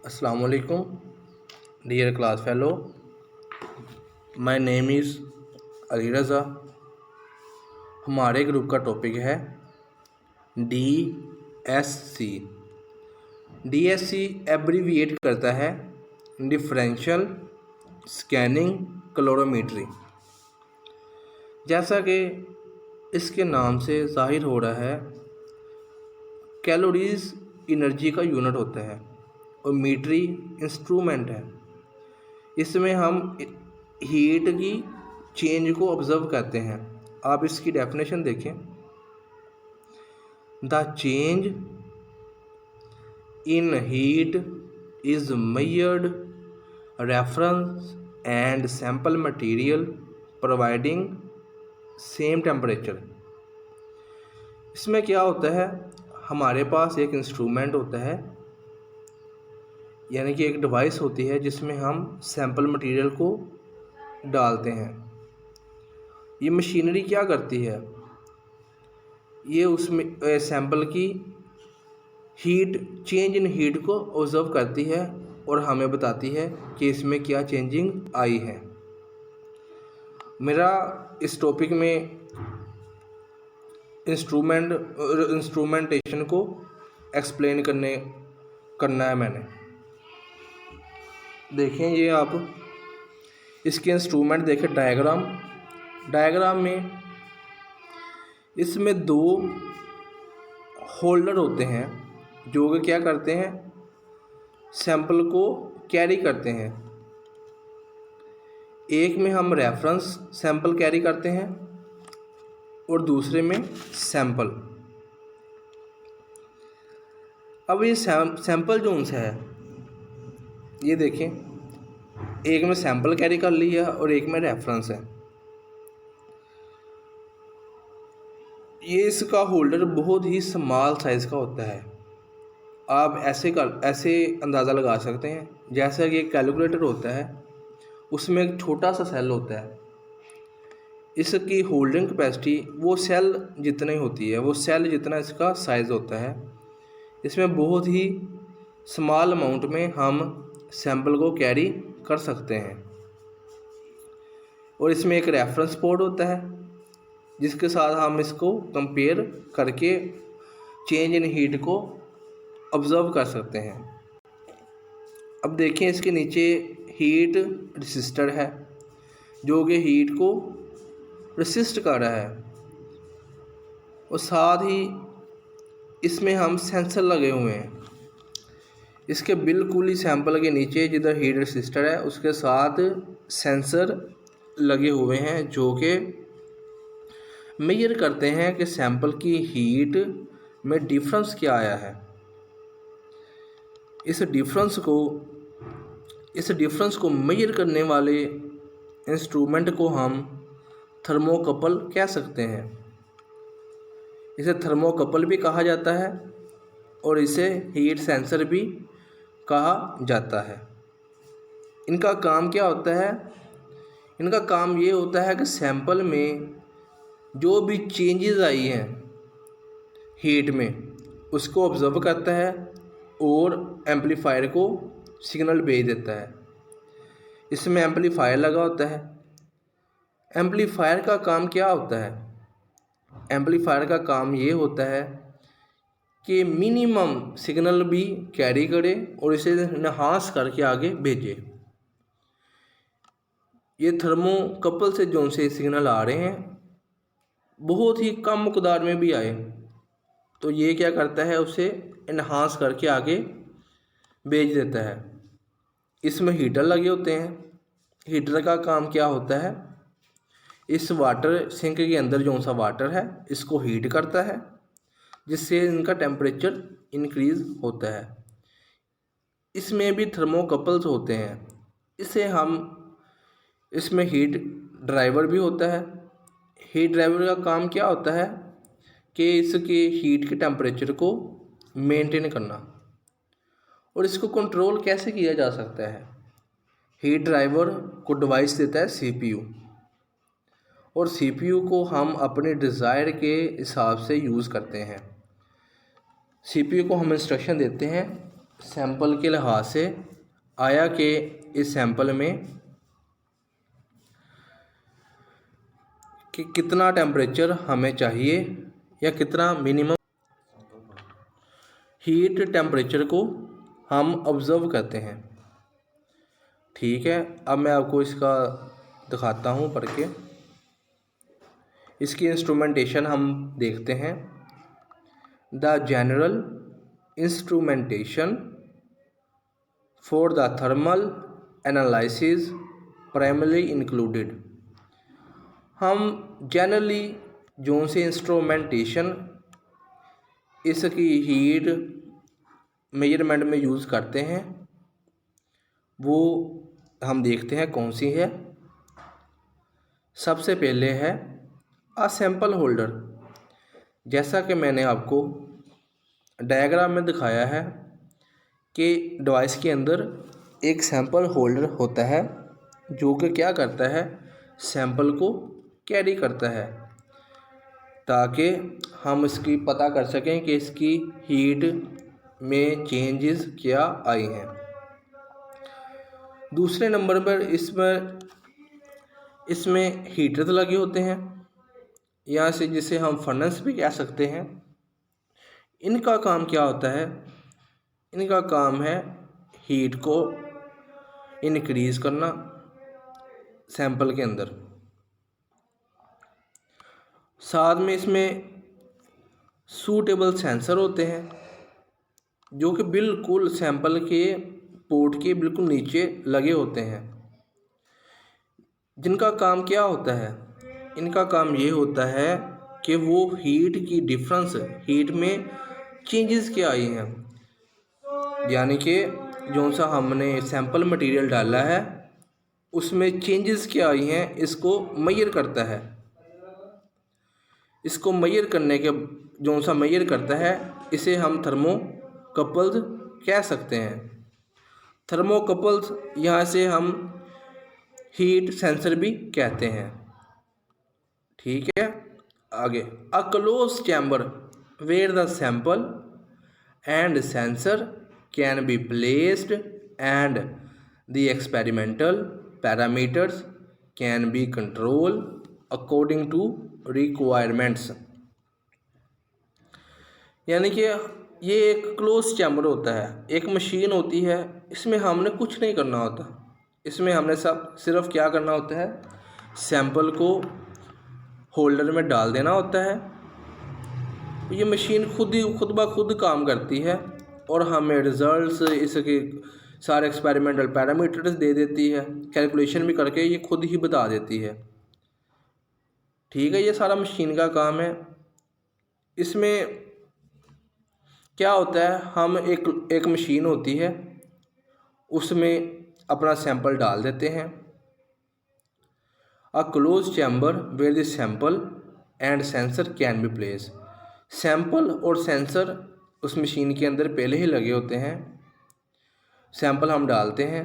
Assalamu alaikum, dear class fellow. My name is Ali Raza. हमारे group का topic है DSC। DSC abbreviate करता है डिफरेंशियल स्कैनिंग कैलोरीमेट्री। जैसा कि इसके नाम से ज़ाहिर हो रहा है, कैलोरीज एनर्जी का यूनिट होता है और मीट्री इंस्ट्रूमेंट है। इसमें हम हीट की चेंज को ऑब्ज़र्व करते हैं। आप इसकी डेफिनेशन देखें। The change in heat is measured reference and sample material providing same temperature. इसमें क्या होता है, हमारे पास एक इंस्ट्रूमेंट होता है, यानी कि एक डिवाइस होती है जिसमें हम सैम्पल मटेरियल को डालते हैं। ये मशीनरी क्या करती है, ये उसमें सैम्पल की हीट चेंज इन हीट को ऑब्ज़र्व करती है और हमें बताती है कि इसमें क्या चेंजिंग आई है। मेरा इस टॉपिक में इंस्ट्रूमेंटेशन को एक्सप्लेन करना है मैंने। देखें, ये आप इसके इंस्ट्रूमेंट देखें। डायग्राम में इसमें दो होल्डर होते हैं जो कि क्या करते हैं, सैंपल को कैरी करते हैं। एक में हम रेफरेंस सैंपल कैरी करते हैं और दूसरे में सैंपल। अब ये सैंपल जोन से है, ये देखें, एक में सैंपल कैरी कर लिया और एक में रेफरेंस है। ये इसका होल्डर बहुत ही स्मॉल साइज़ का होता है। आप ऐसे अंदाज़ा लगा सकते हैं जैसा कि एक कैलकुलेटर होता है, उसमें एक छोटा सा सेल होता है। इसकी होल्डिंग कैपेसिटी वो सेल जितनी होती है, वो सेल जितना इसका साइज़ होता है। इसमें बहुत ही स्मॉल अमाउंट में हम सैंपल को कैरी कर सकते हैं। और इसमें एक रेफरेंस पोर्ट होता है जिसके साथ हम इसको कंपेयर करके चेंज इन हीट को ऑब्ज़र्व कर सकते हैं। अब देखें, इसके नीचे हीट रेसिस्टर है जो कि हीट को रेसिस्ट कर रहा है, और साथ ही इसमें हम सेंसर लगे हुए हैं। इसके बिल्कुल ही सैंपल के नीचे जिधर हीट रेसिस्टर है उसके साथ सेंसर लगे हुए हैं जो कि मेजर करते हैं कि सैंपल की हीट में डिफरेंस क्या आया है। इस डिफरेंस को मेजर करने वाले इंस्ट्रूमेंट को हम थर्मोकपल कह सकते हैं। इसे थर्मोकपल भी कहा जाता है और इसे हीट सेंसर भी कहा जाता है। इनका काम क्या होता है? इनका काम ये होता है कि सैंपल में जो भी चेंजेस आई हैं हीट में उसको ऑब्ज़र्व करता है और एम्पलीफायर को सिग्नल भेज देता है। इसमें एम्पलीफायर लगा होता है। एम्पलीफायर का काम क्या होता है? एम्पलीफायर का काम ये होता है कि मिनिमम सिग्नल भी कैरी करे और इसे इनहांस करके आगे भेजे। ये थर्मोकपल से जो से सिग्नल आ रहे हैं, बहुत ही कम मकदार में भी आए तो ये क्या करता है, उसे इनहांस करके आगे भेज देता है। इसमें हीटर लगे होते हैं। हीटर का काम क्या होता है, इस वाटर सिंक के अंदर जो सा वाटर है इसको हीट करता है जिससे इनका टेम्परेचर इंक्रीज़ होता है। इसमें भी थर्मोकपल्स होते हैं। इसमें हीट ड्राइवर भी होता है। हीट ड्राइवर का काम क्या होता है कि इसके हीट के टेम्परेचर को मेंटेन करना। और इसको कंट्रोल कैसे किया जा सकता है? हीट ड्राइवर को डिवाइस देता है CPU, और CPU को हम अपने डिज़ायर के हिसाब से यूज़ करते हैं। CPU को हम इंस्ट्रक्शन देते हैं सैंपल के लिहाज से आया कि इस सैंपल में कि कितना टेम्परेचर हमें चाहिए या कितना मिनिमम हीट टेम्परेचर को हम ऑब्ज़र्व करते हैं। ठीक है, अब मैं आपको इसका दिखाता हूँ पढ़ के। इसकी इंस्ट्रूमेंटेशन हम देखते हैं। The general instrumentation for the thermal analysis primary included. हम जनरली जो से इंस्ट्रूमेंटेशन इसकी हीट मेजरमेंट में यूज़ करते हैं वो हम देखते हैं कौन सी है। सबसे पहले है अ सैंपल होल्डर। जैसा कि मैंने आपको डायग्राम में दिखाया है कि डिवाइस के अंदर एक सैंपल होल्डर होता है जो कि क्या करता है, सैंपल को कैरी करता है ताकि हम इसकी पता कर सकें कि इसकी हीट में चेंजेस क्या आई हैं। दूसरे नंबर पर इसमें हीटर्स लगे होते हैं, यहाँ से जिसे हम फर्नेस भी कह सकते हैं। इनका काम क्या होता है? इनका काम है हीट को इंक्रीज़ करना सैंपल के अंदर। साथ में इसमें सूटेबल सेंसर होते हैं जो कि बिल्कुल सैंपल के पोर्ट के बिल्कुल नीचे लगे होते हैं। जिनका काम क्या होता है? इनका काम ये होता है कि वो हीट की डिफरेंस, हीट में चेंजेस क्या आई हैं, यानी कि जो सा हमने सैंपल मटेरियल डाला है उसमें चेंजेस क्या आई हैं, इसको मेजर करता है। इसको मेजर करने के जो सा मेजर करता है इसे हम थर्मोकपल्स कह सकते हैं। थर्मोकपल्स यहाँ से हम हीट सेंसर भी कहते हैं। ठीक है, आगे a close chamber where the sample and sensor can be placed and the experimental parameters can be control according to requirements. यानी कि ये एक क्लोज चैम्बर होता है, एक मशीन होती है, इसमें हमने कुछ नहीं करना होता। इसमें हमने सिर्फ क्या करना होता है, सैंपल को होल्डर में डाल देना होता है। ये मशीन खुद ब खुद काम करती है और हमें रिजल्ट्स इसके सारे एक्सपेरिमेंटल पैरामीटर्स दे देती है, कैलकुलेशन भी करके ये खुद ही बता देती है। ठीक है, ये सारा मशीन का काम है। इसमें क्या होता है, हम एक मशीन होती है उसमें अपना सैंपल डाल देते हैं। A close chamber where the sample and sensor can be place. Sample और सेंसर उस मशीन के अंदर पहले ही लगे होते हैं। सैंपल हम डालते हैं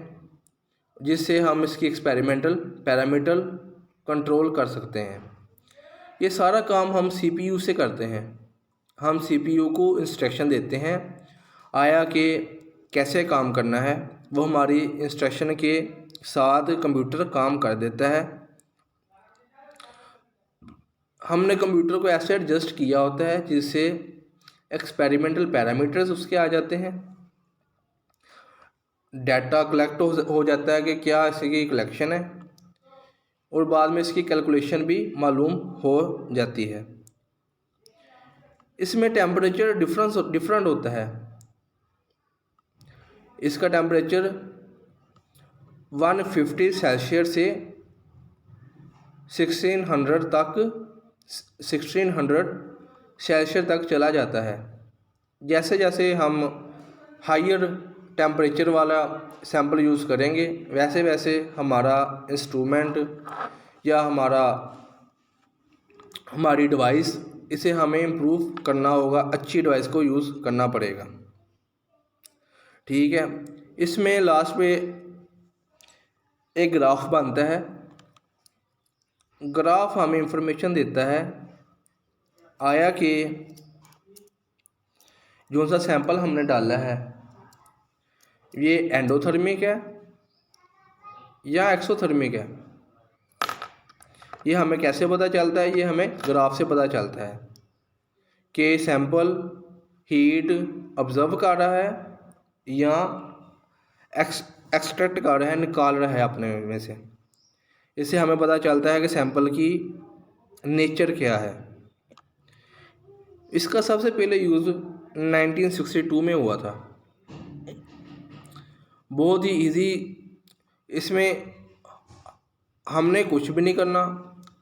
जिससे हम इसकी एक्सपेरिमेंटल पैरामीटर कंट्रोल कर सकते हैं। ये सारा काम हम सीपीयू से करते हैं। हम सीपीयू को इंस्ट्रक्शन देते हैं आया कि कैसे काम करना है, वो हमारी इंस्ट्रक्शन के साथ कंप्यूटर काम कर देता है। हमने कंप्यूटर को ऐसे एडजस्ट किया होता है जिससे एक्सपेरिमेंटल पैरामीटर्स उसके आ जाते हैं। डाटा कलेक्ट हो जाता है कि क्या इसकी कलेक्शन है और बाद में इसकी कैलकुलेशन भी मालूम हो जाती है। इसमें टेम्परेचर डिफरेंट होता है। इसका टेम्परेचर 150 सेल्सियस से 1600 सेल्सियस तक चला जाता है। जैसे जैसे हम हायर टेम्परेचर वाला सैंपल यूज़ करेंगे वैसे वैसे हमारा इंस्ट्रूमेंट या हमारी डिवाइस, इसे हमें इम्प्रूव करना होगा, अच्छी डिवाइस को यूज़ करना पड़ेगा। ठीक है, इसमें लास्ट में एक ग्राफ बनता है। ग्राफ हमें इंफॉर्मेशन देता है आया कि जो सा सैंपल हमने डाला है ये एंडोथर्मिक है या एक्सोथर्मिक है, ये हमें कैसे पता चलता है? ये हमें ग्राफ से पता चलता है कि सैंपल हीट ऑब्जर्व कर रहा है या एक्सट्रैक्ट कर रहा है, निकाल रहा है अपने में से। इससे हमें पता चलता है कि सैंपल की नेचर क्या है। इसका सबसे पहले यूज़ 1962 में हुआ था। बहुत ही इजी, इसमें हमने कुछ भी नहीं करना,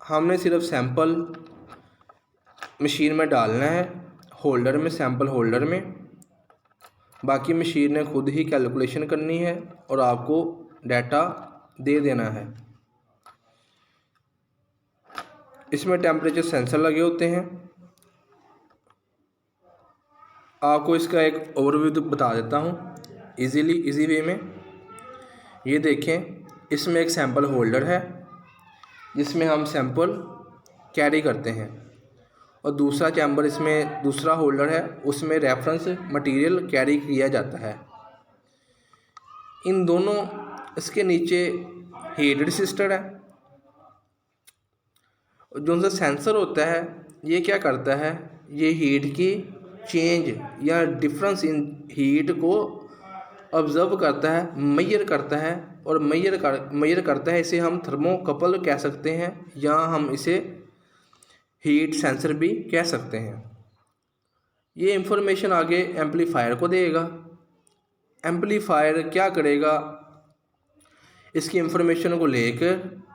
हमने सिर्फ सैंपल मशीन में डालना है, होल्डर में, सैंपल होल्डर में। बाकी मशीन ने खुद ही कैलकुलेशन करनी है और आपको डाटा दे देना है। इसमें टेम्परेचर सेंसर लगे होते हैं। आपको इसका एक ओवरव्यू बता देता हूँ इजी वे में। ये देखें, इसमें एक सैंपल होल्डर है जिसमें हम सैंपल कैरी करते हैं, और दूसरा चैम्बर इसमें दूसरा होल्डर है, उसमें रेफरेंस मटेरियल कैरी किया जाता है। इन दोनों, इसके नीचे हीट रेसिस्टर है। जो उनका सेंसर होता है, ये क्या करता है? ये हीट की चेंज या डिफरेंस इन हीट को ऑब्जर्व करता है, मेजर करता है, और मेजर करता है। इसे हम थर्मोकपल कह सकते हैं या हम इसे हीट सेंसर भी कह सकते हैं। ये इंफॉर्मेशन आगे एम्पलीफायर को देगा। एम्पलीफायर क्या करेगा? इसकी इंफॉर्मेशन को लेकर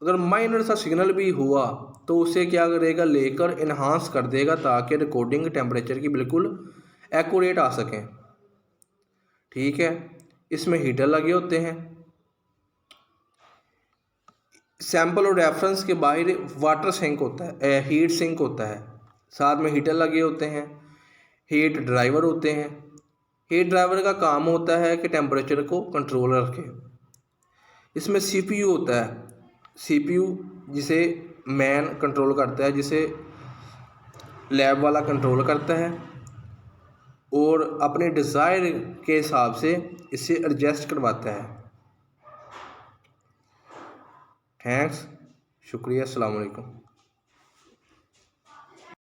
अगर माइनर सा सिग्नल भी हुआ तो उसे क्या करेगा? लेकर इन्हांस कर देगा ताकि रिकॉर्डिंग टेम्परेचर की बिल्कुल एक्यूरेट आ सकें। ठीक है, इसमें हीटर लगे होते हैं। सैंपल और रेफरेंस के बाहर वाटर सिंक होता है, हीट सिंक होता है, साथ में हीटर लगे होते हैं। हीट ड्राइवर होते हैं। हीट ड्राइवर का काम होता है कि टेम्परेचर को कंट्रोल रखे। इसमें सीपीयू होता है। सीपीयू जिसे मैन कंट्रोल करता है, जिसे लैब वाला कंट्रोल करता है और अपने डिज़ायर के हिसाब से इसे एडजस्ट करवाता है। थैंक्स, शुक्रिया, अस्सलाम वालेकुम।